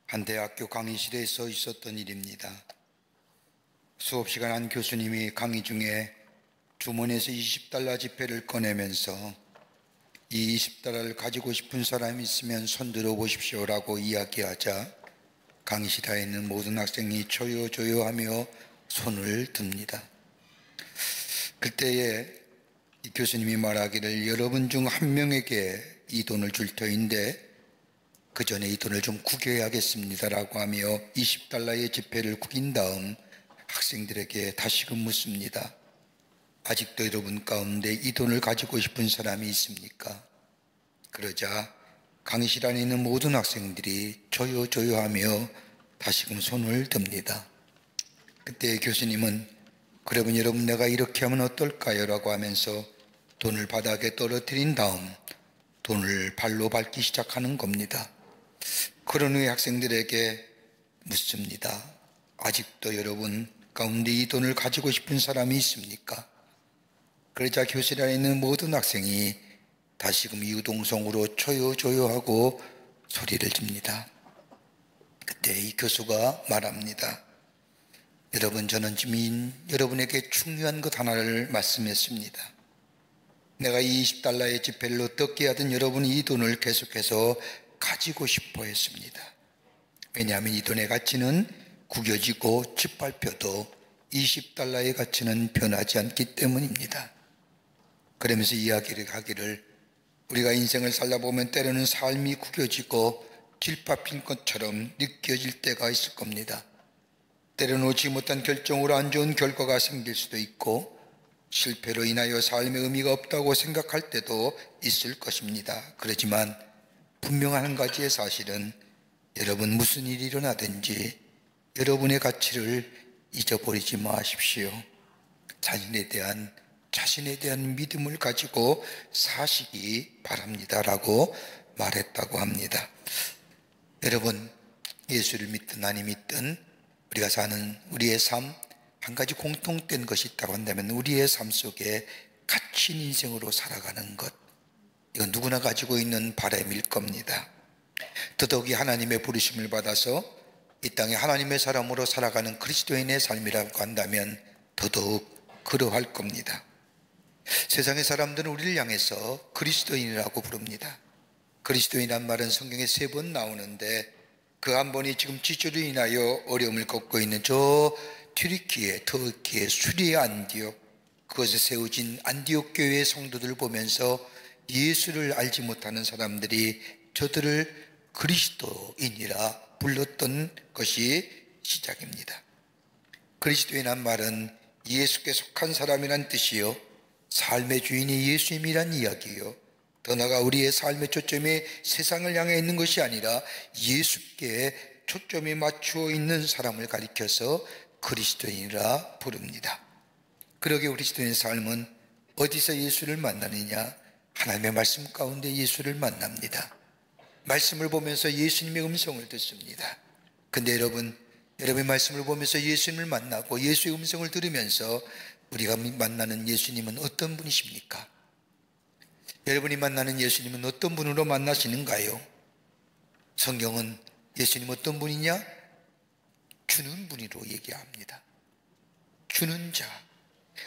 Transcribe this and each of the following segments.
한 대학교 강의실에서 있었던 일입니다. 수업 시간 한 교수님이 강의 중에 주머니에서 20달러 지폐를 꺼내면서 이 20달러를 가지고 싶은 사람이 있으면 손 들어 보십시오라고 이야기하자 강의실에 있는 모든 학생이 조요조요하며 손을 듭니다. 그때에 이 교수님이 말하기를 여러분 중 한 명에게 이 돈을 줄 터인데 그 전에 이 돈을 좀 구겨야겠습니다라고 하며 20달러의 지폐를 구긴 다음 학생들에게 다시금 묻습니다. 아직도 여러분 가운데 이 돈을 가지고 싶은 사람이 있습니까? 그러자 강의실 안에 있는 모든 학생들이 조요조요하며 다시금 손을 듭니다. 그때 교수님은 그러면 여러분 내가 이렇게 하면 어떨까요? 라고 하면서 돈을 바닥에 떨어뜨린 다음 돈을 발로 밟기 시작하는 겁니다. 그런 후에 학생들에게 묻습니다. 아직도 여러분 가운데 이 돈을 가지고 싶은 사람이 있습니까? 그러자 교실 안에 있는 모든 학생이 다시금 유동성으로 조요조요하고 소리를 집니다. 그때 이 교수가 말합니다. 여러분, 저는 지금 여러분에게 중요한 것 하나를 말씀했습니다. 내가 이 20달러의 지폐를 어떻게 하든 여러분이 이 돈을 계속해서 가지고 싶어 했습니다. 왜냐하면 이 돈의 가치는 구겨지고 짓밟혀도 20달러의 가치는 변하지 않기 때문입니다. 그러면서 이야기를 하기를 우리가 인생을 살다 보면 때로는 삶이 구겨지고 짓밟힌 것처럼 느껴질 때가 있을 겁니다. 때로는 오지 못한 결정으로 안 좋은 결과가 생길 수도 있고 실패로 인하여 삶의 의미가 없다고 생각할 때도 있을 것입니다. 그렇지만 분명한 한 가지의 사실은 여러분 무슨 일이 일어나든지 여러분의 가치를 잊어버리지 마십시오. 자신에 대한 믿음을 가지고 사시기 바랍니다 라고 말했다고 합니다. 여러분, 예수를 믿든 아니 믿든 우리가 사는 우리의 삶, 한 가지 공통된 것이 있다고 한다면 우리의 삶 속에 갇힌 인생으로 살아가는 것, 이건 누구나 가지고 있는 바람일 겁니다. 더더욱이 하나님의 부르심을 받아서 이 땅에 하나님의 사람으로 살아가는 그리스도인의 삶이라고 한다면 더더욱 그러할 겁니다. 세상의 사람들은 우리를 향해서 그리스도인이라고 부릅니다. 그리스도인이란 말은 성경에 3번 나오는데 그 한 번이 지금 지주로 인하여 어려움을 겪고 있는 저 터키의 수리의 안디옥, 그것에 세워진 안디옥 교회의 성도들을 보면서 예수를 알지 못하는 사람들이 저들을 그리스도인이라 불렀던 것이 시작입니다. 그리스도인이란 말은 예수께 속한 사람이란 뜻이요, 삶의 주인이 예수님이란 이야기요, 더 나아가 우리의 삶의 초점이 세상을 향해 있는 것이 아니라 예수께 초점이 맞추어 있는 사람을 가리켜서 그리스도인이라 부릅니다. 그러게 그리스도인의 삶은 어디서 예수를 만나느냐? 하나님의 말씀 가운데 예수를 만납니다. 말씀을 보면서 예수님의 음성을 듣습니다. 근데 여러분의 말씀을 보면서 예수님을 만나고 예수의 음성을 들으면서 우리가 만나는 예수님은 어떤 분이십니까? 여러분이 만나는 예수님은 어떤 분으로 만나시는가요? 성경은 예수님 어떤 분이냐? 주는 분으로 얘기합니다. 주는 자.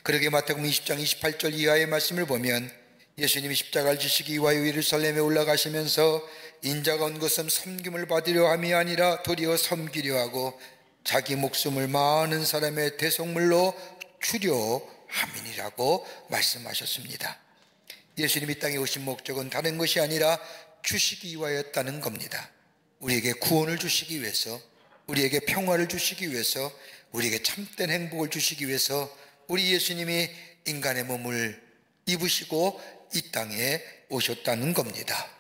그러게 마태복음 20장 28절 이하의 말씀을 보면 예수님이 십자가를 지시기 위하여 예루살렘에 올라가시면서 인자가 온 것은 섬김을 받으려 함이 아니라 도리어 섬기려 하고 자기 목숨을 많은 사람의 대속물로 주려 함이니라고 말씀하셨습니다. 예수님이 땅에 오신 목적은 다른 것이 아니라 주시기 위하였다는 겁니다. 우리에게 구원을 주시기 위해서, 우리에게 평화를 주시기 위해서, 우리에게 참된 행복을 주시기 위해서 우리 예수님이 인간의 몸을 입으시고 이 땅에 오셨다는 겁니다.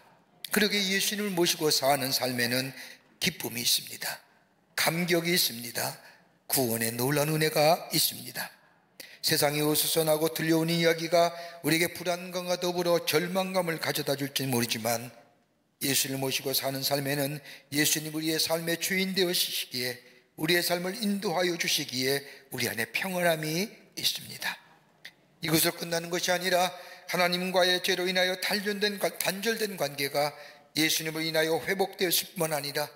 그러게 예수님을 모시고 사는 삶에는 기쁨이 있습니다. 감격이 있습니다. 구원의 놀라운 은혜가 있습니다. 세상이 어수선하고 들려오는 이야기가 우리에게 불안감과 더불어 절망감을 가져다 줄지 모르지만 예수를 모시고 사는 삶에는 예수님 우리의 삶의 주인 되어주시기에, 우리의 삶을 인도하여 주시기에 우리 안에 평안함이 있습니다. 이것으로 끝나는 것이 아니라 하나님과의 죄로 인하여 단절된 관계가 예수님을 인하여 회복되었을 뿐만 아니라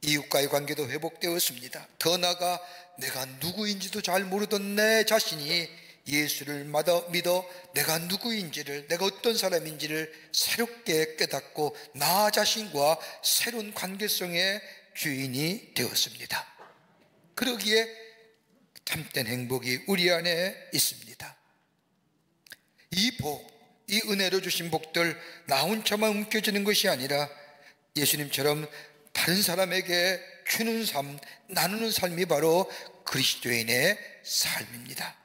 이웃과의 관계도 회복되었습니다. 더 나아가 내가 누구인지도 잘 모르던 내 자신이 예수를 믿어 내가 누구인지를, 내가 어떤 사람인지를 새롭게 깨닫고 나 자신과 새로운 관계성의 주인이 되었습니다. 그러기에 참된 행복이 우리 안에 있습니다. 이 복, 이 은혜로 주신 복들 나 혼자만 움켜쥐는 것이 아니라 예수님처럼 다른 사람에게 주는 삶, 나누는 삶이 바로 그리스도인의 삶입니다.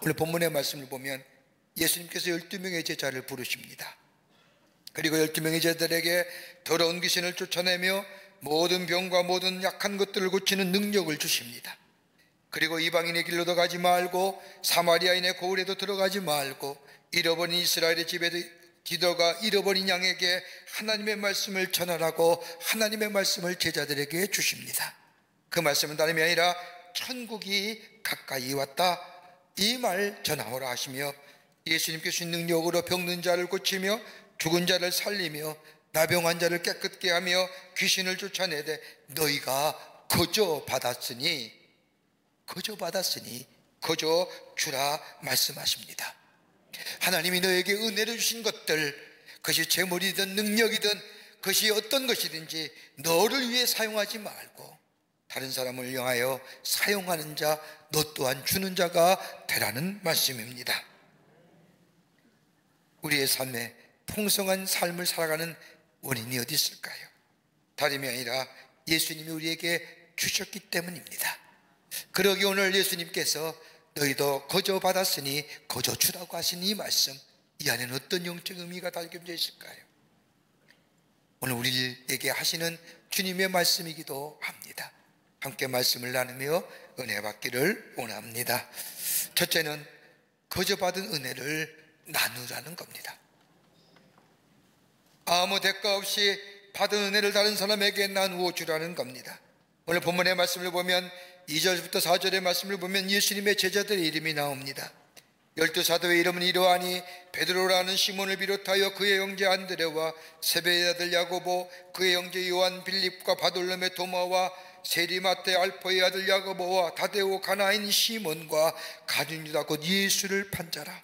오늘 본문의 말씀을 보면 예수님께서 12명의 제자를 부르십니다. 그리고 12명의 제자들에게 더러운 귀신을 쫓아내며 모든 병과 모든 약한 것들을 고치는 능력을 주십니다. 그리고 이방인의 길로도 가지 말고 사마리아인의 고을에도 들어가지 말고 잃어버린 이스라엘의 집에 디더가 잃어버린 양에게 하나님의 말씀을 전하라고 하나님의 말씀을 제자들에게 주십니다. 그 말씀은 다름이 아니라 천국이 가까이 왔다, 이 말 전하오라 하시며 예수님께서 주신 능력으로 병든 자를 고치며 죽은 자를 살리며 나병한 자를 깨끗게 하며 귀신을 쫓아내되 너희가 거저 받았으니 거저 주라 말씀하십니다. 하나님이 너에게 은혜를 주신 것들, 그것이 재물이든 능력이든 그것이 어떤 것이든지 너를 위해 사용하지 말고 다른 사람을 위하여 사용하는 자, 너 또한 주는 자가 되라는 말씀입니다. 우리의 삶에 풍성한 삶을 살아가는 원인이 어디 있을까요? 다름이 아니라 예수님이 우리에게 주셨기 때문입니다. 그러기 오늘 예수님께서 너희도 거저 받았으니 거저 주라고 하신 이 말씀, 이 안에는 어떤 영적 의미가 담겨져 있을까요? 오늘 우리에게 하시는 주님의 말씀이기도 합니다. 함께 말씀을 나누며 은혜 받기를 원합니다. 첫째는 거저 받은 은혜를 나누라는 겁니다. 아무 대가 없이 받은 은혜를 다른 사람에게 나누어 주라는 겁니다. 오늘 본문의 말씀을 보면 2절부터 4절의 말씀을 보면 예수님의 제자들의 이름이 나옵니다. 12사도의 이름은 이러하니 베드로라는 시몬을 비롯하여 그의 형제 안드레와 세베의 아들 야고보, 그의 형제 요한, 빌립과 바돌로메, 도마와 세리마테, 알포의 아들 야고보와 다데오, 가나인 시몬과 가룟 유다 곧 예수를 판자라.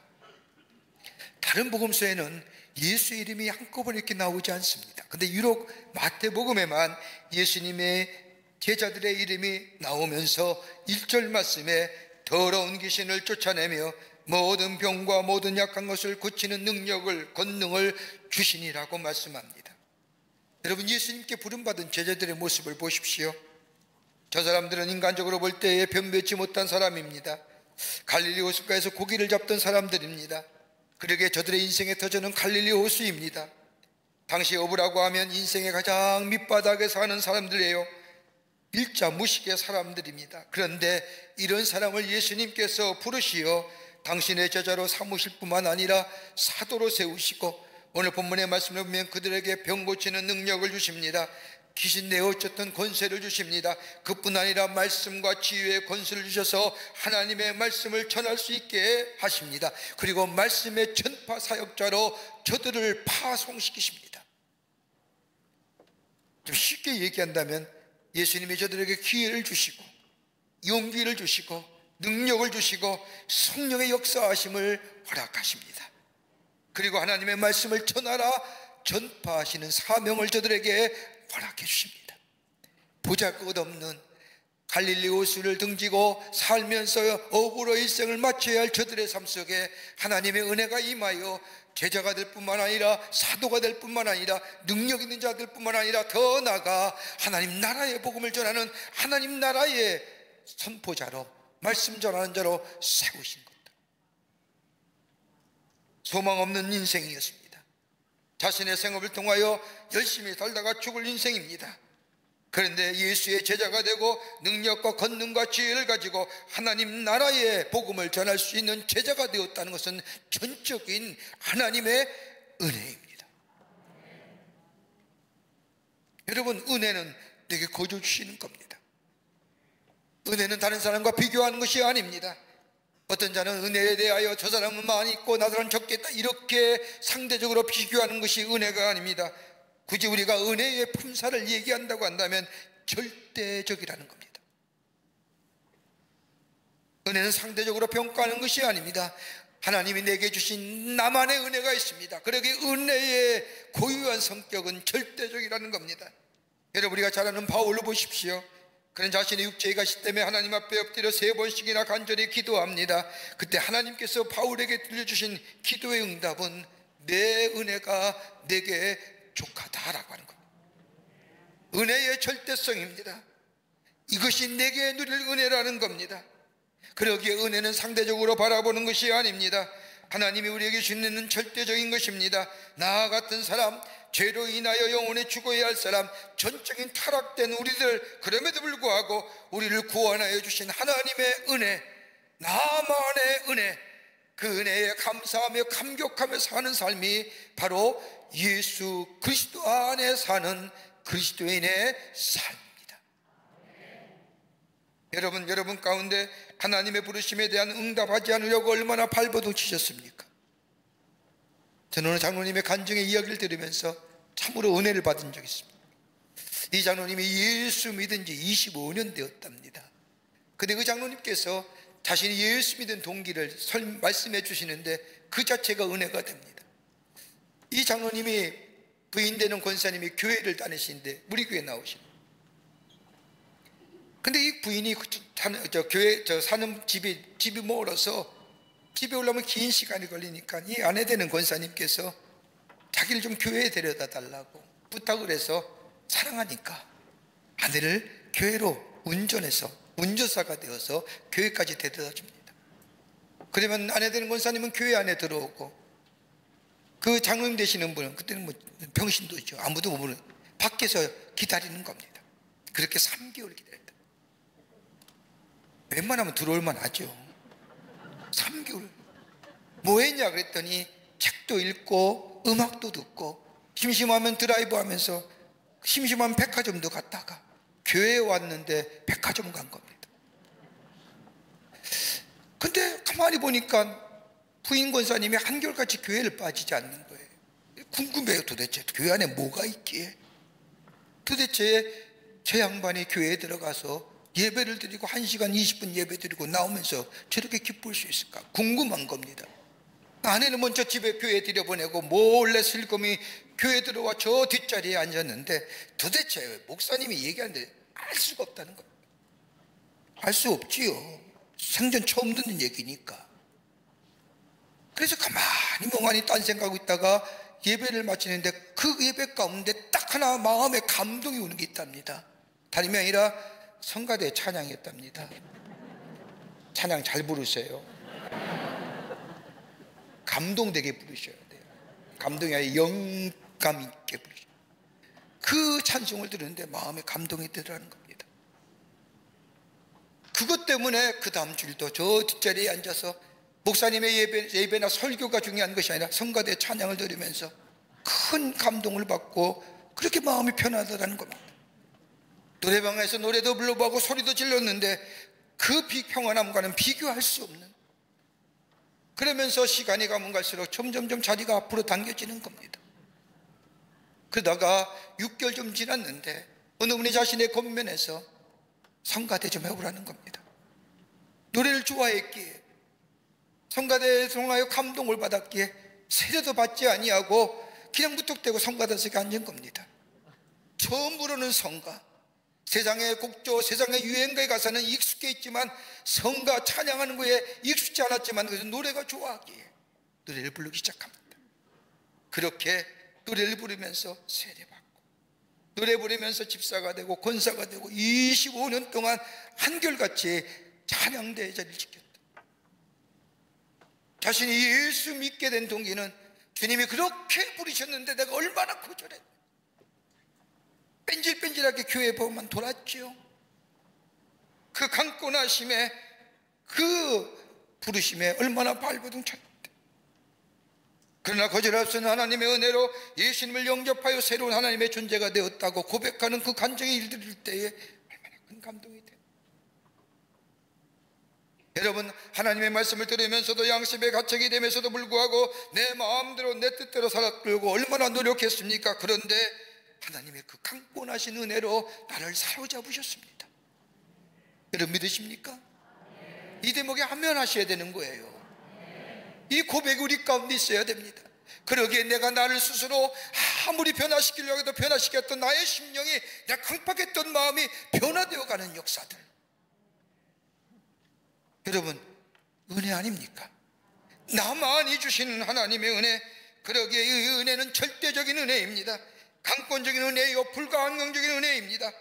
다른 복음서에는 예수의 이름이 한꺼번에 이렇게 나오지 않습니다. 근데 유독 마태복음에만 예수님의 제자들의 이름이 나오면서 1절 말씀에 더러운 귀신을 쫓아내며 모든 병과 모든 약한 것을 고치는 능력을, 권능을 주시니라고 말씀합니다. 여러분, 예수님께 부름받은 제자들의 모습을 보십시오. 저 사람들은 인간적으로 볼 때에 변변치 못한 사람입니다. 갈릴리 호숫가에서 고기를 잡던 사람들입니다. 그러기에 저들의 인생의 터전은 갈릴리 호수입니다. 당시 어부라고 하면 인생의 가장 밑바닥에 사는 사람들이에요. 일자 무식의 사람들입니다. 그런데 이런 사람을 예수님께서 부르시어 당신의 제자로 삼으실 뿐만 아니라 사도로 세우시고 오늘 본문의 말씀을 보면 그들에게 병 고치는 능력을 주십니다. 귀신 내어쫓던 권세를 주십니다. 그뿐 아니라 말씀과 지혜의 권세를 주셔서 하나님의 말씀을 전할 수 있게 하십니다. 그리고 말씀의 전파 사역자로 저들을 파송시키십니다. 좀 쉽게 얘기한다면 예수님이 저들에게 기회를 주시고 용기를 주시고 능력을 주시고 성령의 역사하심을 허락하십니다. 그리고 하나님의 말씀을 전하라 전파하시는 사명을 저들에게 허락해 주십니다. 보잘것없는 갈릴리 호수를 등지고 살면서 어부로 일생을 마쳐야 할 저들의 삶 속에 하나님의 은혜가 임하여 제자가 될 뿐만 아니라 사도가 될 뿐만 아니라 능력 있는 자들 뿐만 아니라 더 나아가 하나님 나라의 복음을 전하는 하나님 나라의 선포자로 말씀 전하는 자로 세우신 것들. 소망 없는 인생이었습니다. 자신의 생업을 통하여 열심히 살다가 죽을 인생입니다. 그런데 예수의 제자가 되고 능력과 권능과 지혜를 가지고 하나님 나라의 복음을 전할 수 있는 제자가 되었다는 것은 전적인 하나님의 은혜입니다. 여러분, 은혜는 내게 거저 주시는 겁니다. 은혜는 다른 사람과 비교하는 것이 아닙니다. 어떤 자는 은혜에 대하여 저 사람은 많이 있고 나 사람은 적게 있다, 이렇게 상대적으로 비교하는 것이 은혜가 아닙니다. 굳이 우리가 은혜의 품사를 얘기한다고 한다면 절대적이라는 겁니다. 은혜는 상대적으로 평가하는 것이 아닙니다. 하나님이 내게 주신 나만의 은혜가 있습니다. 그러기 은혜의 고유한 성격은 절대적이라는 겁니다. 여러분, 우리가 잘 아는 바울을 보십시오. 그는 자신의 육체의 가시 때문에 하나님 앞에 엎드려 3번씩이나 간절히 기도합니다. 그때 하나님께서 바울에게 들려주신 기도의 응답은 내 은혜가 내게 족하다라고 하는 겁니다. 은혜의 절대성입니다. 이것이 내게 누릴 은혜라는 겁니다. 그러기에 은혜는 상대적으로 바라보는 것이 아닙니다. 하나님이 우리에게 주는 절대적인 것입니다. 나와 같은 사람, 죄로 인하여 영원히 죽어야 할 사람, 전적인 타락된 우리들, 그럼에도 불구하고 우리를 구원하여 주신 하나님의 은혜, 나만의 은혜, 그 은혜에 감사하며 감격하며 사는 삶이 바로 예수 그리스도 안에 사는 그리스도인의 삶입니다. 여러분 가운데 하나님의 부르심에 대한 응답하지 않으려고 얼마나 발버둥치셨습니까? 저는 오늘 장로님의 간증의 이야기를 들으면서 참으로 은혜를 받은 적이 있습니다. 이 장로님이 예수 믿은 지 25년 되었답니다. 근데 그 장로님께서 자신이 예수 믿은 동기를 말씀해 주시는데 그 자체가 은혜가 됩니다. 이 장로님이 부인 되는 권사님이 교회를 다니시는데 우리 교회에 나오십니다. 근데 이 부인이 사는 집이 멀어서 집에 올라오면 긴 시간이 걸리니까 이 아내 되는 권사님께서 자기를 좀 교회에 데려다 달라고 부탁을 해서 사랑하니까 아내를 교회로 운전해서 운전사가 되어서 교회까지 데려다 줍니다. 그러면 아내 되는 권사님은 교회 안에 들어오고 그 장로님 되시는 분은 그때는 뭐 병신도 있죠. 아무도 모르는 밖에서 기다리는 겁니다. 그렇게 3개월 기다렸다. 웬만하면 들어올만 하죠. 3개월 뭐 했냐 그랬더니 책도 읽고 음악도 듣고 심심하면 드라이브 하면서 심심하면 백화점도 갔다가 교회에 왔는데 백화점 간 겁니다. 근데 가만히 보니까 부인 권사님이 한결같이 교회를 빠지지 않는 거예요. 궁금해요. 도대체 교회 안에 뭐가 있기에 도대체 저 양반이 교회에 들어가서 예배를 드리고 1시간 20분 예배 드리고 나오면서 저렇게 기쁠 수 있을까 궁금한 겁니다. 아내는 먼저 집에 교회에 들여보내고 몰래 슬금이 교회에 들어와 저 뒷자리에 앉았는데 도대체 목사님이 얘기하는데 알 수가 없다는 거예요. 알 수 없지요. 생전 처음 듣는 얘기니까. 그래서 가만히 멍하니 딴 생각하고 있다가 예배를 마치는데 그 예배 가운데 딱 하나 마음에 감동이 오는 게 있답니다. 다름이 아니라 성가대 찬양이었답니다. 찬양 잘 부르세요. 감동되게 부르셔야 돼요. 감동이 아니라 영감 있게 부르셔야 돼요. 그 찬송을 들었는데 마음에 감동이 들어가는 겁니다. 그것 때문에 그 다음 주일도 저 뒷자리에 앉아서 목사님의 예배나 설교가 중요한 것이 아니라 성가대 찬양을 들으면서 큰 감동을 받고 그렇게 마음이 편하다는 겁니다. 노래방에서 노래도 불러보고 소리도 질렀는데 그 평안함과는 비교할 수 없는, 그러면서 시간이 가면 갈수록 점점점 자리가 앞으로 당겨지는 겁니다. 그러다가 6개월 좀 지났는데 어느 분이 자신의 겉면에서 성가대 좀 해보라는 겁니다. 노래를 좋아했기에 성가대에 통하여 감동을 받았기에 세례도 받지 아니하고 그냥 무턱대고 성가대석에 앉은 겁니다. 처음 부르는 성가, 세상의 곡조, 세상의 유행가에 가서는 익숙해 있지만 성가 찬양하는 거에 익숙지 않았지만 그래서 노래가 좋아하기에 노래를 부르기 시작합니다. 그렇게 노래를 부르면서 세례받고 노래 부르면서 집사가 되고 권사가 되고 25년 동안 한결같이 찬양대의 자리를 지켰다. 자신이 예수 믿게 된 동기는 주님이 그렇게 부르셨는데 내가 얼마나 거절했나, 뺀질뺀질하게 교회 보면 돌았죠. 그 강권하심에 그 부르심에 얼마나 발버둥쳤는데, 그러나 거절할 수 없는 하나님의 은혜로 예수님을 영접하여 새로운 하나님의 존재가 되었다고 고백하는 그 간증의 일들일 때에 얼마나 큰 감동이 돼요. 여러분, 하나님의 말씀을 들으면서도 양심에 갇히게 되면서도 불구하고 내 마음대로 내 뜻대로 살았고 얼마나 노력했습니까? 그런데 하나님의 그 강권하신 은혜로 나를 사로잡으셨습니다. 여러분 믿으십니까? 이 대목에 아멘하셔야 되는 거예요. 이 고백이 우리 가운데 있어야 됩니다. 그러기에 내가 나를 스스로 아무리 변화시키려고 해도 변화시켰던 나의 심령이, 내가 강팍했던 마음이 변화되어 가는 역사들. 여러분, 은혜 아닙니까? 나만이 주시는 하나님의 은혜, 그러기에 이 은혜는 절대적인 은혜입니다. 강권적인 은혜요, 불가항력적인 은혜입니다.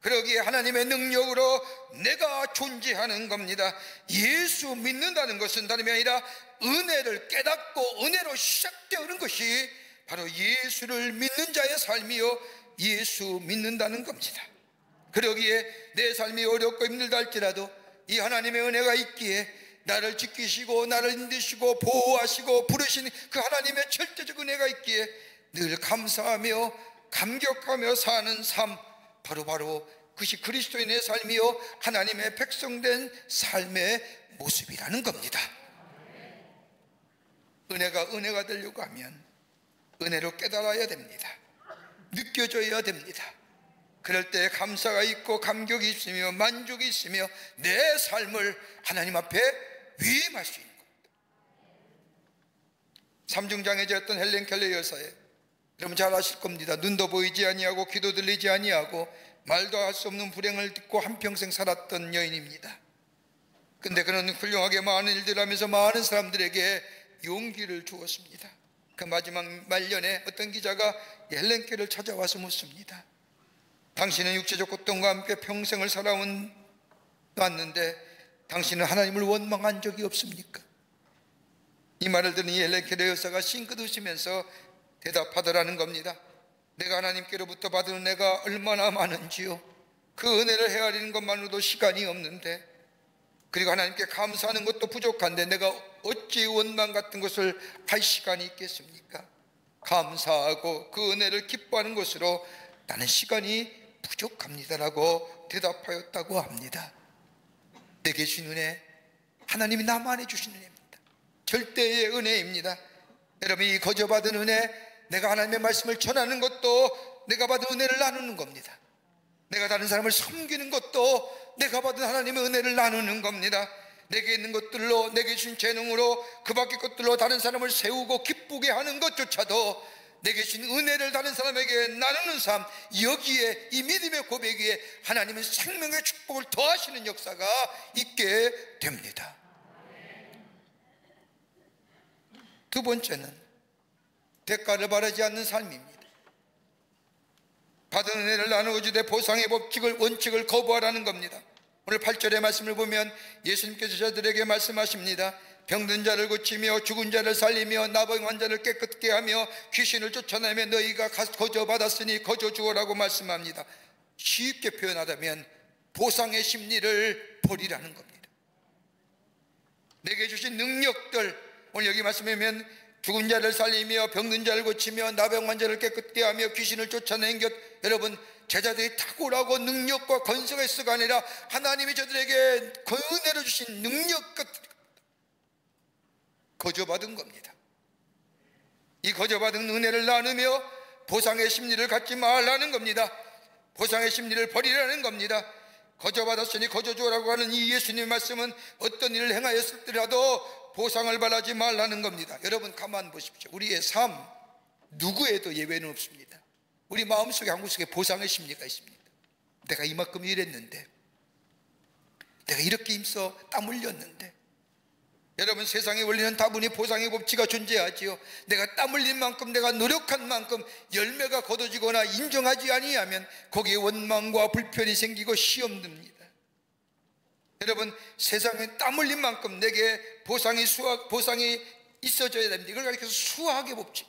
그러기에 하나님의 능력으로 내가 존재하는 겁니다. 예수 믿는다는 것은 다름이 아니라 은혜를 깨닫고 은혜로 시작되는 것이 바로 예수를 믿는 자의 삶이요, 예수 믿는다는 겁니다. 그러기에 내 삶이 어렵고 힘들다 할지라도 이 하나님의 은혜가 있기에 나를 지키시고 나를 인도시고 보호하시고 부르신 그 하나님의 절대적 은혜가 있기에 늘 감사하며 감격하며 사는 삶, 바로 그것이 그리스도인의 삶이요 하나님의 백성된 삶의 모습이라는 겁니다. 은혜가 되려고 하면 은혜로 깨달아야 됩니다. 느껴져야 됩니다. 그럴 때 감사가 있고 감격이 있으며 만족이 있으며 내 삶을 하나님 앞에 위임할 수 있는 겁니다. 삼중장애자였던 헬렌 켈러 여사의, 여러분 잘 아실 겁니다. 눈도 보이지 아니하고 귀도 들리지 아니하고 말도 할 수 없는 불행을 딛고 한평생 살았던 여인입니다. 근데 그는 훌륭하게 많은 일들을 하면서 많은 사람들에게 용기를 주었습니다. 그 마지막 말년에 어떤 기자가 헬렌 켈러를 찾아와서 묻습니다. 당신은 육체적 고통과 함께 평생을 살아왔는데 당신은 하나님을 원망한 적이 없습니까? 이 말을 들은 이 헬렌 켈러 여사가 싱긋 웃으면서 대답하더라는 겁니다. 내가 하나님께로부터 받은 은혜가 얼마나 많은지요, 그 은혜를 헤아리는 것만으로도 시간이 없는데, 그리고 하나님께 감사하는 것도 부족한데 내가 어찌 원망 같은 것을 할 시간이 있겠습니까? 감사하고 그 은혜를 기뻐하는 것으로 나는 시간이 부족합니다라고 대답하였다고 합니다. 내게 주신 은혜, 하나님이 나만에 주신 은혜입니다. 절대의 은혜입니다. 여러분, 이 거저받은 은혜, 내가 하나님의 말씀을 전하는 것도 내가 받은 은혜를 나누는 겁니다. 내가 다른 사람을 섬기는 것도 내가 받은 하나님의 은혜를 나누는 겁니다. 내게 있는 것들로, 내게 주신 재능으로, 그 밖의 것들로 다른 사람을 세우고 기쁘게 하는 것조차도 내게 주신 은혜를 다른 사람에게 나누는 삶, 여기에 이 믿음의 고백에 하나님의 생명의 축복을 더하시는 역사가 있게 됩니다. 두 번째는 대가를 바라지 않는 삶입니다. 받은 은혜를 나누어 주되 보상의 원칙을 거부하라는 겁니다. 오늘 8절의 말씀을 보면 예수님께서 저들에게 말씀하십니다. 병든 자를 고치며 죽은 자를 살리며 나병 환자를 깨끗게 하며 귀신을 쫓아내며 너희가 거저 받았으니 거저 주어라고 말씀합니다. 쉽게 표현하자면 보상의 심리를 버리라는 겁니다. 내게 주신 능력들, 오늘 여기 말씀하면 죽은 자를 살리며 병든 자를 고치며 나병 환자를 깨끗게 하며 귀신을 쫓아낸 것, 여러분 제자들이 탁월하고 능력과 권세가 있어가 아니라 하나님이 저들에게 그 은혜로 주신 능력 끝 거저받은 겁니다. 이 거저받은 은혜를 나누며 보상의 심리를 갖지 말라는 겁니다. 보상의 심리를 버리라는 겁니다. 거저받았으니 거저주라고 하는 이 예수님의 말씀은 어떤 일을 행하였을지라도 보상을 바라지 말라는 겁니다. 여러분 가만 보십시오. 우리의 삶 누구에도 예외는 없습니다. 우리 마음속에 한 곳에 보상의 심리가 있습니다. 내가 이만큼 일했는데, 내가 이렇게 힘써 땀 흘렸는데, 여러분 세상의 원리는 다분히 보상의 법칙가 존재하지요. 내가 땀 흘린 만큼, 내가 노력한 만큼 열매가 거둬지거나 인정하지 아니하면 거기에 원망과 불편이 생기고 시험 듭니다. 여러분 세상에 땀 흘린 만큼 내게 보상이 있어져야 됩니다. 이걸 가리켜서 수학의 법칙.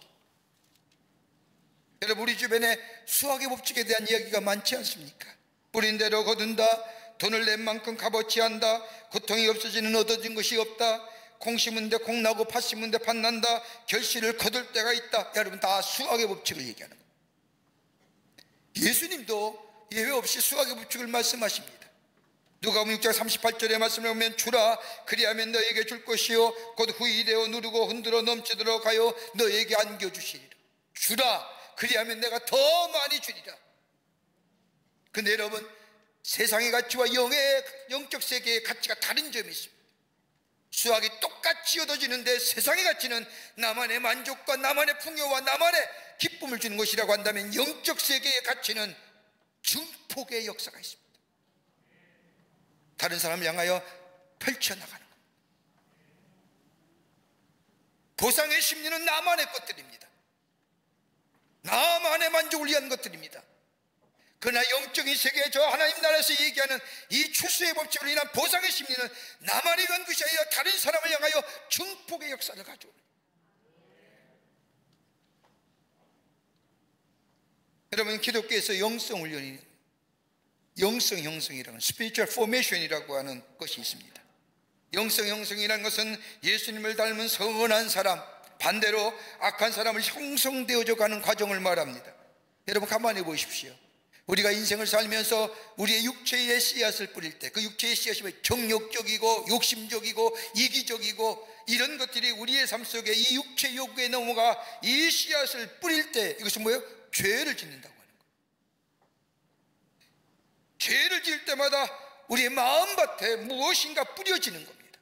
여러분 우리 주변에 수학의 법칙에 대한 이야기가 많지 않습니까? 뿌린 대로 거둔다, 돈을 낸 만큼 값어치 한다, 고통이 없어지는 얻어진 것이 없다, 콩 심은 데 콩 나고 팥 심은 데 팥 난다, 결실을 거둘 때가 있다. 여러분 다 수학의 법칙을 얘기하는 거예요. 예수님도 예외 없이 수학의 법칙을 말씀하십니다. 누가복음 6장 38절의 말씀을 보면 주라 그리하면 너에게 줄 것이요 곧 후히 되어 누르고 흔들어 넘치도록 하여 너에게 안겨주시리라. 주라 그리하면 내가 더 많이 주리라. 근데 여러분, 세상의 가치와 영적 세계의 가치가 다른 점이 있습니다. 수학이 똑같이 얻어지는데 세상의 가치는 나만의 만족과 나만의 풍요와 나만의 기쁨을 주는 것이라고 한다면, 영적 세계의 가치는 증폭의 역사가 있습니다. 다른 사람을 향하여 펼쳐나가는 것. 보상의 심리는 나만의 것들입니다. 나만의 만족을 위한 것들입니다. 그러나 영적인 세계에 저 하나님 나라에서 얘기하는 이 추수의 법칙으로 인한 보상의 심리는 나만의 위한 것이 아니라 다른 사람을 향하여 증폭의 역사를 가져오는. 여러분, 기독교에서 영성 훈련이, 영성 형성이라는 spiritual formation이라고 하는 것이 있습니다. 영성 형성이라는 것은 예수님을 닮은 선한 사람, 반대로 악한 사람을 형성되어져 가는 과정을 말합니다. 여러분, 가만히 보십시오. 우리가 인생을 살면서 우리의 육체의 씨앗을 뿌릴 때, 그 육체의 씨앗이 정욕적이고 욕심적이고 이기적이고 이런 것들이 우리의 삶 속에 이 육체 욕구에 넘어가 이 씨앗을 뿌릴 때, 이것은 뭐예요? 죄를 짓는다고 하는 거예요. 죄를 지을 때마다 우리의 마음밭에 무엇인가 뿌려지는 겁니다.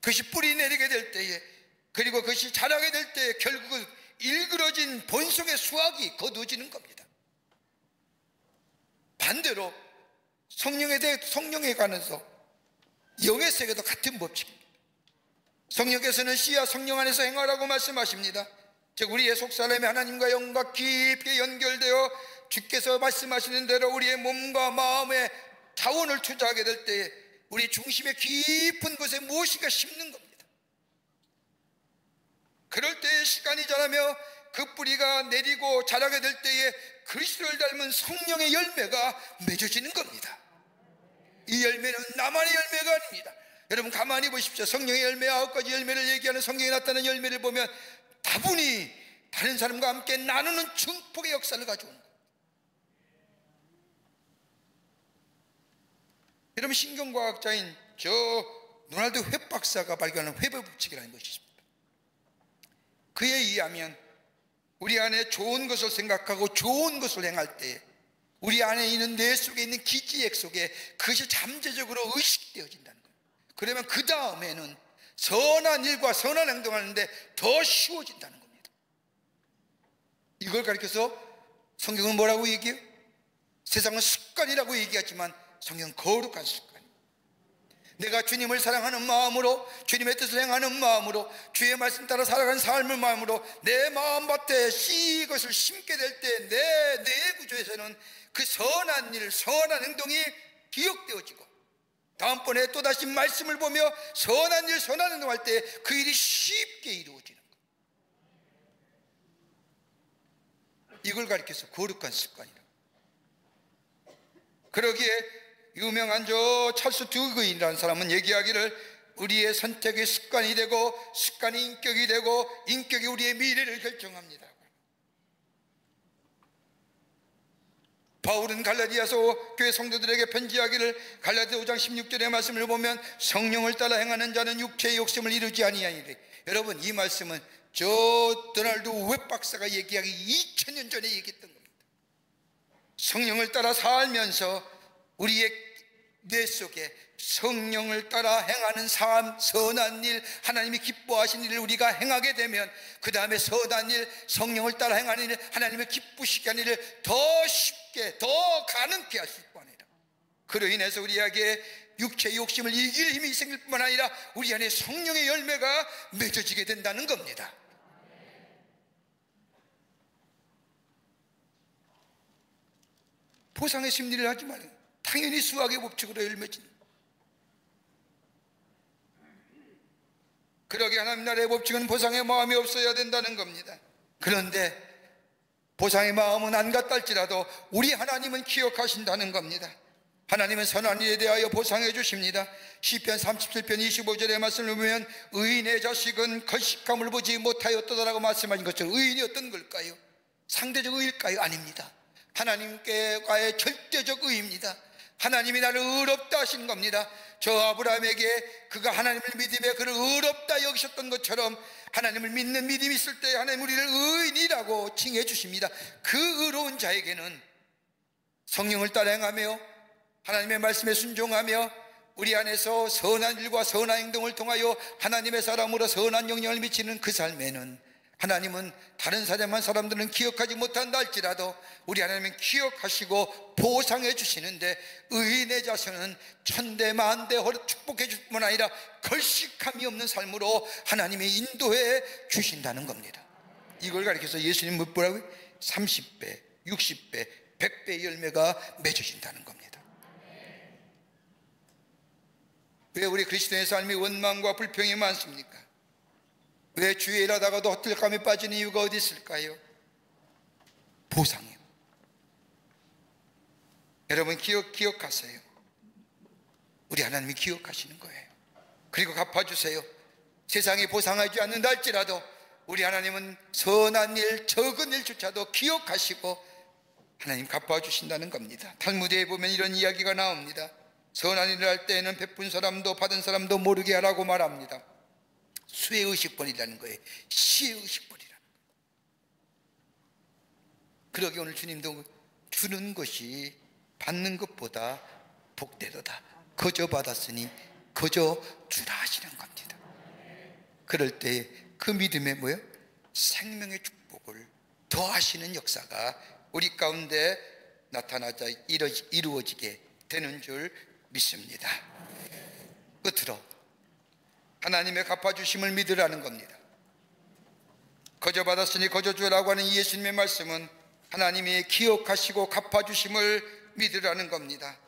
그것이 뿌리 내리게 될 때에, 그리고 그것이 자라게 될 때에 결국은 일그러진 본성의 수확이 거두어지는 겁니다. 반대로 성령에 관해서 영의 세계도 같은 법칙입니다. 성령께서는 씨와 성령 안에서 행하라고 말씀하십니다. 즉, 우리의 속사람이 하나님과 영과 깊게 연결되어 주께서 말씀하시는 대로 우리의 몸과 마음에 자원을 투자하게 될 때에 우리 중심의 깊은 곳에 무엇인가 심는 겁니다. 그럴 때에 시간이 자라며 그 뿌리가 내리고 자라게 될 때에 그리스도를 닮은 성령의 열매가 맺어지는 겁니다. 이 열매는 나만의 열매가 아닙니다. 여러분, 가만히 보십시오. 성령의 열매 9가지 열매를 얘기하는 성경에 나타나는 열매를 보면 다분히 다른 사람과 함께 나누는 증폭의 역사를 가져오는 거예요. 여러분, 신경과학자인 저 로날드 웹 박사가 발견한 웹의 법칙이라는 것이 있습니다. 그에 의하면 우리 안에 좋은 것을 생각하고 좋은 것을 행할 때 우리 안에 있는 뇌 속에 있는 기지액 속에 그것이 잠재적으로 의식되어진다는 거예요. 그러면 그 다음에는 선한 일과 선한 행동하는데 더 쉬워진다는 겁니다. 이걸 가리켜서 성경은 뭐라고 얘기해요? 세상은 습관이라고 얘기하지만 성경은 거룩한 습관. 내가 주님을 사랑하는 마음으로, 주님의 뜻을 행하는 마음으로, 주의 말씀 따라 살아가는 삶을 마음으로 내 마음밭에 이것을 심게 될 때 내 구조에서는 그 선한 일, 선한 행동이 기억되어지고, 다음번에 또다시 말씀을 보며 선한 일, 선한 행동할 때 그 일이 쉽게 이루어지는 거예요. 이걸 가리켜서 거룩한 습관이라고. 그러기에 유명한 저 찰스 듀그인이라는 사람은 얘기하기를 우리의 선택이 습관이 되고 습관이 인격이 되고 인격이 우리의 미래를 결정합니다. 바울은 갈라디아서 교회 성도들에게 편지하기를 갈라디아 5장 16절의 말씀을 보면 성령을 따라 행하는 자는 육체의 욕심을 이루지 아니하니라. 여러분, 이 말씀은 저 도널드 웹 박사가 얘기하기 2000년 전에 얘기했던 겁니다. 성령을 따라 살면서 우리의 뇌 속에 성령을 따라 행하는 삶, 선한 일, 하나님이 기뻐하시는 일을 우리가 행하게 되면 그 다음에 선한 일, 성령을 따라 행하는 일, 하나님을 기쁘시게 하는 일을 더 쉽게, 더 가능케 할 수 있고 아니라, 그로 인해서 우리에게 육체의 욕심을 이길 힘이 생길 뿐만 아니라 우리 안에 성령의 열매가 맺어지게 된다는 겁니다. 보상의 심리를 하지 말아요. 당연히 수학의 법칙으로 열매진. 그러게 하나님 나라의 법칙은 보상의 마음이 없어야 된다는 겁니다. 그런데 보상의 마음은 안 같달지라도 우리 하나님은 기억하신다는 겁니다. 하나님은 선한 일에 대하여 보상해 주십니다. 시편 37편 25절의 말씀을 보면 의인의 자식은 걸식함을 보지 못하였다라고 말씀하신 것처럼 의인이 어떤 걸까요? 상대적 의일까요? 아닙니다. 하나님께과의 절대적 의입니다. 하나님이 나를 의롭다 하신 겁니다. 저 아브라함에게 그가 하나님을 믿음에 그를 의롭다 여기셨던 것처럼 하나님을 믿는 믿음이 있을 때 하나님 우리를 의인이라고 칭해 주십니다. 그 의로운 자에게는 성령을 따라 행하며 하나님의 말씀에 순종하며 우리 안에서 선한 일과 선한 행동을 통하여 하나님의 사람으로 선한 영향을 미치는 그 삶에는 하나님은 다른 사람들은 기억하지 못한다 할지라도 우리 하나님은 기억하시고 보상해 주시는데, 의인의 자손은 천대 만대 축복해 줄 뿐 아니라 걸식함이 없는 삶으로 하나님이 인도해 주신다는 겁니다. 이걸 가리켜서 예수님 뭐라고요? 30배, 60배, 100배의 열매가 맺어진다는 겁니다. 왜 우리 그리스도인의 삶이 원망과 불평이 많습니까? 왜 주의 일하다가도 헛들감에 빠지는 이유가 어디 있을까요? 보상이요. 여러분 기억하세요. 우리 하나님이 기억하시는 거예요. 그리고 갚아주세요. 세상이 보상하지 않는다 할지라도 우리 하나님은 선한 일, 적은 일조차도 기억하시고 하나님 갚아주신다는 겁니다. 탈무드에 보면 이런 이야기가 나옵니다. 선한 일을 할 때에는 베푼 사람도 받은 사람도 모르게 하라고 말합니다. 수의의식벌이라는 거예요. 시의의식벌이라는 거예요. 그러게 오늘 주님도 주는 것이 받는 것보다 복되도다. 거저 받았으니 거저 주라 하시는 겁니다. 그럴 때 그 믿음에 뭐예요? 생명의 축복을 더하시는 역사가 우리 가운데 나타나자 이루어지게 되는 줄 믿습니다. 끝으로 하나님의 갚아주심을 믿으라는 겁니다. 거저 받았으니 거저 주라고 하는 예수님의 말씀은 하나님이 기억하시고 갚아주심을 믿으라는 겁니다.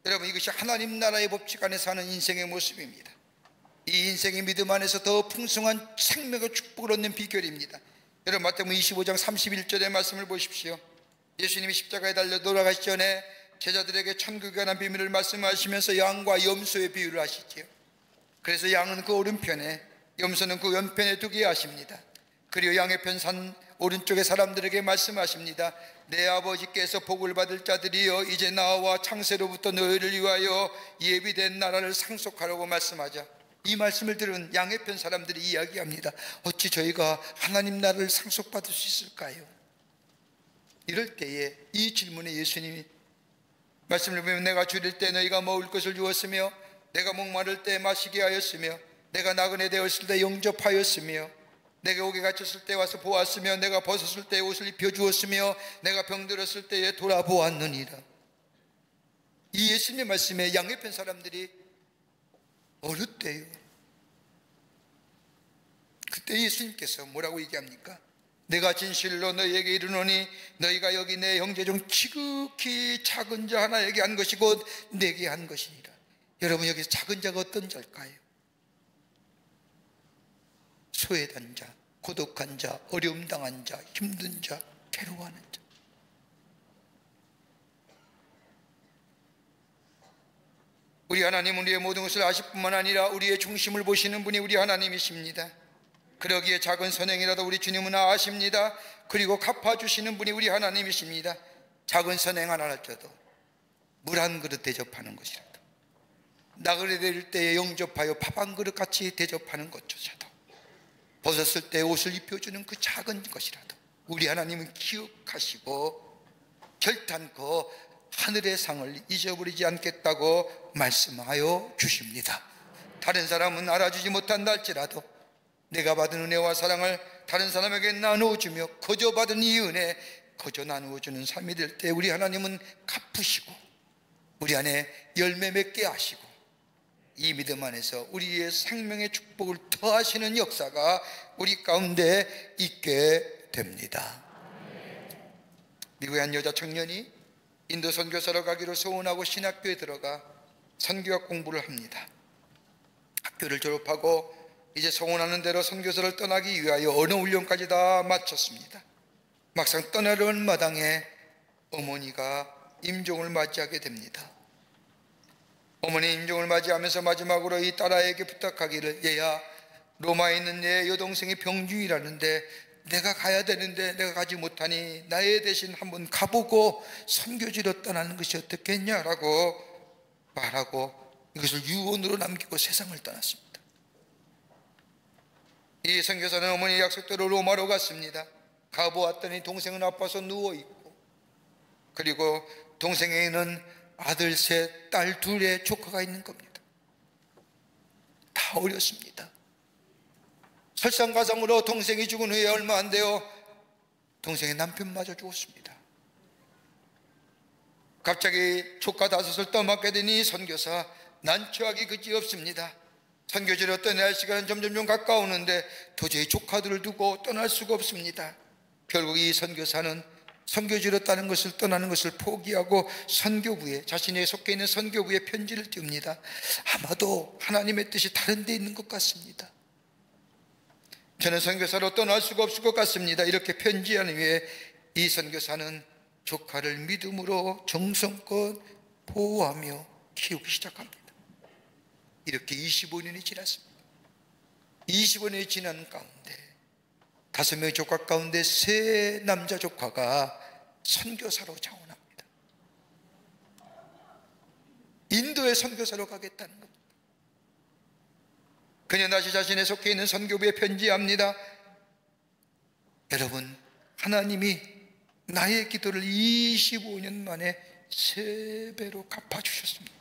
여러분, 이것이 하나님 나라의 법칙 안에 사는 인생의 모습입니다. 이 인생의 믿음 안에서 더 풍성한 생명의 축복을 얻는 비결입니다. 여러분, 마태복음 25장 31절의 말씀을 보십시오. 예수님이 십자가에 달려 돌아가시기 전에 제자들에게 천국에 관한 비밀을 말씀하시면서 양과 염소의 비유를 하시지요. 그래서 양은 그 오른편에, 염소는 그 왼편에 두게 하십니다. 그리고 양의 편 산 오른쪽의 사람들에게 말씀하십니다. 내 아버지께서 복을 받을 자들이여, 이제 나와 창세로부터 너희를 위하여 예비된 나라를 상속하라고 말씀하자. 이 말씀을 들은 양의 편 사람들이 이야기합니다. 어찌 저희가 하나님 나라를 상속받을 수 있을까요? 이럴 때에 이 질문에 예수님이 말씀을 보면, 내가 줄일 때 너희가 먹을 것을 주었으며, 내가 목마를 때 마시게 하였으며, 내가 나그네 되었을 때 영접하였으며, 내가 옥에 갇혔을 때 와서 보았으며, 내가 벗었을 때 옷을 입혀주었으며, 내가 병들었을 때에 돌아보았느니라. 이 예수님의 말씀에 양의 편 사람들이 어렸대요. 그때 예수님께서 뭐라고 얘기합니까? 내가 진실로 너희에게 이르노니 너희가 여기 내 형제 중 지극히 작은 자 하나에게 한 것이 곧 내게 한 것이니라. 여러분, 여기서 작은 자가 어떤 자일까요? 소외된 자, 고독한 자, 어려움 당한 자, 힘든 자, 괴로워하는 자. 우리 하나님은 우리의 모든 것을 아실 뿐만 아니라 우리의 중심을 보시는 분이 우리 하나님이십니다. 그러기에 작은 선행이라도 우리 주님은 아십니다. 그리고 갚아주시는 분이 우리 하나님이십니다. 작은 선행 하나 할지라도 물 한 그릇 대접하는 것이라도, 나그네 될 때에 영접하여 밥 한 그릇 같이 대접하는 것조차도, 벗었을 때 옷을 입혀주는 그 작은 것이라도 우리 하나님은 기억하시고 결단코 하늘의 상을 잊어버리지 않겠다고 말씀하여 주십니다. 다른 사람은 알아주지 못한다 할지라도 내가 받은 은혜와 사랑을 다른 사람에게 나누어주며 거저 받은 이 은혜 거저 나누어주는 삶이 될 때 우리 하나님은 갚으시고 우리 안에 열매 맺게 하시고 이 믿음 안에서 우리의 생명의 축복을 더하시는 역사가 우리 가운데 있게 됩니다. 미국의 한 여자 청년이 인도 선교사로 가기로 소원하고 신학교에 들어가 선교학 공부를 합니다. 학교를 졸업하고 이제 소원하는 대로 선교사를 떠나기 위하여 언어 훈련까지 다 마쳤습니다. 막상 떠나려는 마당에 어머니가 임종을 맞이하게 됩니다. 어머니 임종을 맞이하면서 마지막으로 이 딸아이에게 부탁하기를, 얘야, 로마에 있는 내 여동생이 병중이라는데 내가 가야 되는데 내가 가지 못하니 나의 대신 한번 가보고 선교지로 떠나는 것이 어떻겠냐라고 말하고 이것을 유언으로 남기고 세상을 떠났습니다. 이 선교사는 어머니 약속대로 로마로 갔습니다. 가보았더니 동생은 아파서 누워있고, 그리고 동생에게는 아들 셋, 딸 둘의 조카가 있는 겁니다. 다 어렸습니다. 설상가상으로 동생이 죽은 후에 얼마 안 되어 동생의 남편마저 죽었습니다. 갑자기 조카 5을 떠맡게 되니 선교사 난처하기 그지없습니다. 선교지로 떠날 시간은 점점 가까우는데 도저히 조카들을 두고 떠날 수가 없습니다. 결국 이 선교사는 선교지로 떠나는 것을 포기하고 선교부에, 자신이 속해 있는 선교부에 편지를 띄웁니다. 아마도 하나님의 뜻이 다른 데 있는 것 같습니다. 저는 선교사로 떠날 수가 없을 것 같습니다. 이렇게 편지한 후에 이 선교사는 조카를 믿음으로 정성껏 보호하며 키우기 시작합니다. 이렇게 25년이 지났습니다. 25년이 지난 가운데 5명의 조카 가운데 3 남자 조카가 선교사로 자원합니다. 인도에 선교사로 가겠다는 겁니다. 그녀 다시 자신의 속해 있는 선교부에 편지합니다. 여러분, 하나님이 나의 기도를 25년 만에 3배로 갚아주셨습니다.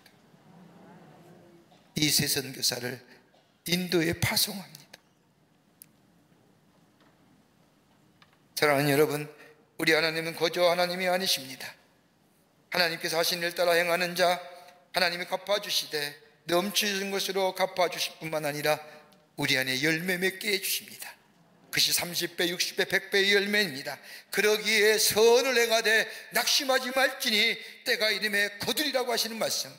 이 3 선교사를 인도에 파송합니다. 사랑하는 여러분, 우리 하나님은 거저 하나님이 아니십니다. 하나님께서 하신 일 따라 행하는 자 하나님이 갚아주시되 넘치는 것으로 갚아주실 뿐만 아니라 우리 안에 열매 맺게 해주십니다. 그것이 30배, 60배, 100배의 열매입니다. 그러기에 선을 행하되 낙심하지 말지니 때가 이름에 거두리라고 하시는 말씀,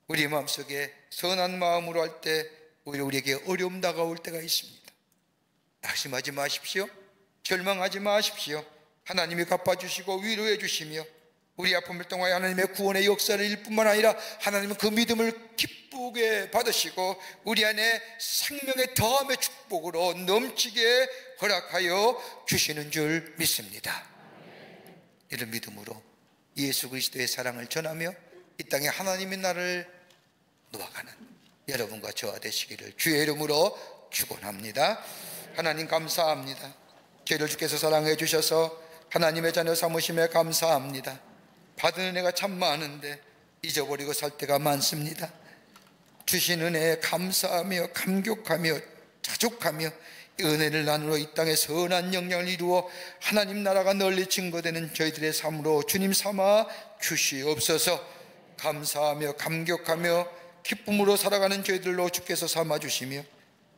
우리 마음속에 선한 마음으로 할 때 오히려 우리에게 어려움 다가올 때가 있습니다. 낙심하지 마십시오. 절망하지 마십시오. 하나님이 갚아주시고 위로해 주시며 우리 아픔을 통하여 하나님의 구원의 역사를 일 뿐만 아니라 하나님은 그 믿음을 기쁘게 받으시고 우리 안에 생명의 더함의 축복으로 넘치게 허락하여 주시는 줄 믿습니다. 이런 믿음으로 예수 그리스도의 사랑을 전하며 이 땅에 하나님의 나라를 놓아가는 여러분과 저와 되시기를 주의 이름으로 축원합니다. 하나님 감사합니다. 저희를 주께서 사랑해 주셔서 하나님의 자녀 삼으심에 감사합니다. 받은 은혜가 참 많은데 잊어버리고 살 때가 많습니다. 주신 은혜에 감사하며 감격하며 자족하며 이 은혜를 나누어 이 땅에 선한 영향을 이루어 하나님 나라가 널리 증거되는 저희들의 삶으로 주님 삼아 주시옵소서. 감사하며 감격하며 기쁨으로 살아가는 저희들로 주께서 삼아주시며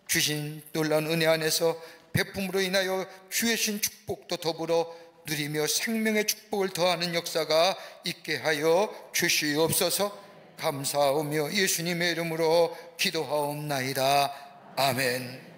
주신 놀라운 은혜 안에서 베품으로 인하여 주의 신 축복도 더불어 누리며 생명의 축복을 더하는 역사가 있게 하여 주시옵소서. 감사하며 예수님의 이름으로 기도하옵나이다. 아멘.